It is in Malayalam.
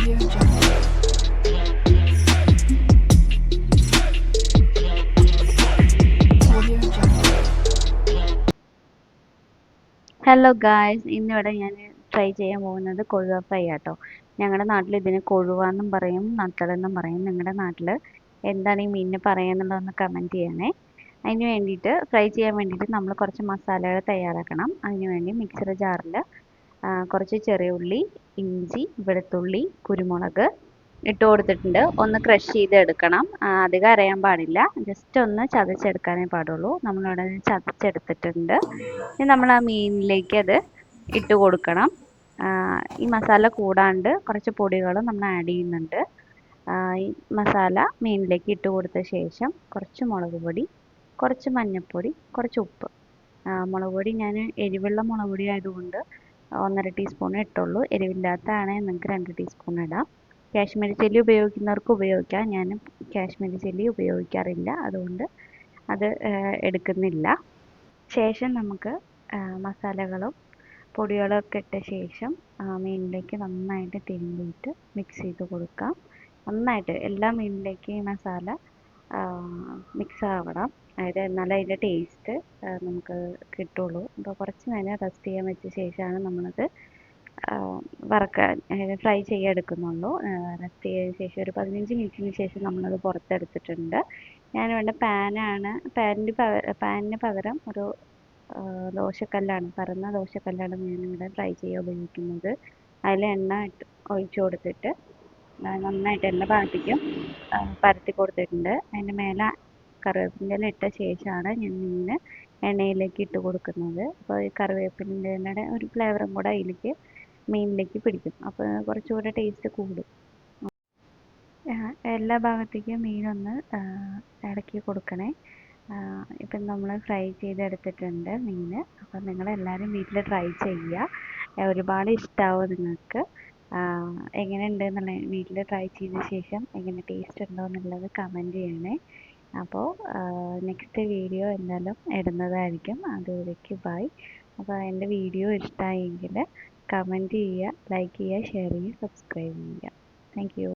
Audio Jungle. Audio Jungle. Hello guys, ഇന്നിവിടെ ഞാൻ ട്രൈ ചെയ്യാൻ പോകുന്നത് കൊഴുവ ഫ്രൈ ആട്ടോ. ഞങ്ങളുടെ നാട്ടിൽ ഇതിന് കൊഴുവാന്നും പറയും, നത്തലെന്നും പറയും. നിങ്ങളുടെ നാട്ടിൽ എന്താണ് ഈ മീനിന് പറയുന്നുള്ളതെന്ന് കമൻറ്റ് ചെയ്യണേ. അതിന് വേണ്ടിയിട്ട് ഫ്രൈ ചെയ്യാൻ വേണ്ടിയിട്ട് നമ്മൾ കുറച്ച് മസാലകൾ തയ്യാറാക്കണം. അതിന് വേണ്ടി മിക്സർ ജാറിൽ കുറച്ച് ചെറിയ ഉള്ളി, ഇഞ്ചി, വെളുത്തുള്ളി, കുരുമുളക് ഇട്ട് കൊടുത്തിട്ടുണ്ട്. ഒന്ന് ക്രഷ് ചെയ്ത് എടുക്കണം. അധികം അരയാൻ പാടില്ല, ജസ്റ്റ് ഒന്ന് ചതച്ചെടുക്കാനേ പാടുള്ളൂ. നമ്മളിവിടെ ചതച്ചെടുത്തിട്ടുണ്ട്. ഇനി നമ്മൾ ആ മീനിലേക്ക് അത് ഇട്ട് കൊടുക്കണം. ഈ മസാല കൂടാണ്ട് കുറച്ച് പൊടികൾ നമ്മൾ ആഡ് ചെയ്യുന്നുണ്ട്. ഈ മസാല മീനിലേക്ക് ഇട്ട് കൊടുത്ത ശേഷം കുറച്ച് മുളക് പൊടി, കുറച്ച് മഞ്ഞൾപ്പൊടി, കുറച്ച് ഉപ്പ്. മുളക് പൊടി ഞാൻ എരിവുള്ള മുളക് പൊടി ആയതുകൊണ്ട് 1.5 ടീസ്പൂൺ ഇട്ടുള്ളൂ. എരിവില്ലാത്ത ആണെങ്കിൽ നിങ്ങൾക്ക് 2 ടീസ്പൂൺ ഇടാം. കാശ്മീരി ചില്ലി ഉപയോഗിക്കുന്നവർക്ക് ഉപയോഗിക്കാം. ഞാൻ കാശ്മീരി ചില്ലി ഉപയോഗിക്കാറില്ല, അതുകൊണ്ട് അത് എടുക്കുന്നില്ല. ശേഷം നമുക്ക് മസാലകളും പൊടികളൊക്കെ ഇട്ട ശേഷം മീനിലേക്ക് നന്നായിട്ട് തിരുമ്പിയിട്ട് മിക്സ് ചെയ്ത് കൊടുക്കാം. നന്നായിട്ട് എല്ലാ മീനിലേക്കും ഈ മസാല മിക്സ് ആവണം. അതായത് എന്നാലേ അതിൻ്റെ ടേസ്റ്റ് നമുക്ക് കിട്ടുള്ളൂ. അപ്പോൾ കുറച്ച് നേരം റെസ്റ്റ് ചെയ്യാൻ വെച്ച ശേഷമാണ് നമ്മളത് വറക്കാൻ, അതായത് ഫ്രൈ ചെയ്തെടുക്കുന്നുള്ളൂ. റെസ്റ്റ് ചെയ്തതിന് ശേഷം ഒരു 15 മിനിറ്റിന് ശേഷം നമ്മളത് പുറത്തെടുത്തിട്ടുണ്ട്. ഞാനിവിടെ പാനിന് പകരം ഒരു ദോശക്കല്ലാണ്, പരന്ന ദോശക്കല്ലാണ് ഞാനിവിടെ ഫ്രൈ ചെയ്യാൻ ഉപയോഗിക്കുന്നത്. അതിൽ എണ്ണ ഒഴിച്ചു കൊടുത്തിട്ട് നന്നായിട്ട് എല്ലാ ഭാഗത്തേക്കും പരത്തി കൊടുത്തിട്ടുണ്ട്. അതിൻ്റെ മേലെ കറിവേപ്പിൻ്റെ ഇല ഇട്ട ശേഷമാണ് ഞാൻ മീൻ എണ്ണയിലേക്ക് ഇട്ട് കൊടുക്കുന്നത്. അപ്പോൾ ഈ കറിവേപ്പിൻ്റെ ഇലയുടെ ഒരു ഫ്ലേവറും കൂടെ അതിലേക്ക് മീനിലേക്ക് പിടിക്കും. അപ്പോൾ കുറച്ചുകൂടെ ടേസ്റ്റ് കൂടും. എല്ലാ ഭാഗത്തേക്കും മീനൊന്ന് ഇളക്കി കൊടുക്കണേ. ഇപ്പം നമ്മൾ ഫ്രൈ ചെയ്തെടുത്തിട്ടുണ്ട് മീൻ. അപ്പം നിങ്ങളെല്ലാവരും വീട്ടിൽ ട്രൈ ചെയ്യുക. ഒരുപാട് ഇഷ്ടമാവും നിങ്ങൾക്ക്. എങ്ങനെയുണ്ട് എന്നുള്ള വീട്ടിൽ ട്രൈ ചെയ്ത ശേഷം എങ്ങനെ ടേസ്റ്റ് ഉണ്ടോ എന്നുള്ളത് കമൻറ്റ് ചെയ്യണേ. അപ്പോൾ നെക്സ്റ്റ് വീഡിയോ എന്തായാലും ഇടുന്നതായിരിക്കും. അതുവരേക്ക് ബൈ. അപ്പോൾ എൻ്റെ വീഡിയോ ഇഷ്ടമായെങ്കിൽ കമൻറ്റ് ചെയ്യുക, ലൈക്ക് ചെയ്യുക, ഷെയർ ചെയ്യുക, സബ്സ്ക്രൈബ് ചെയ്യുക. Thank you.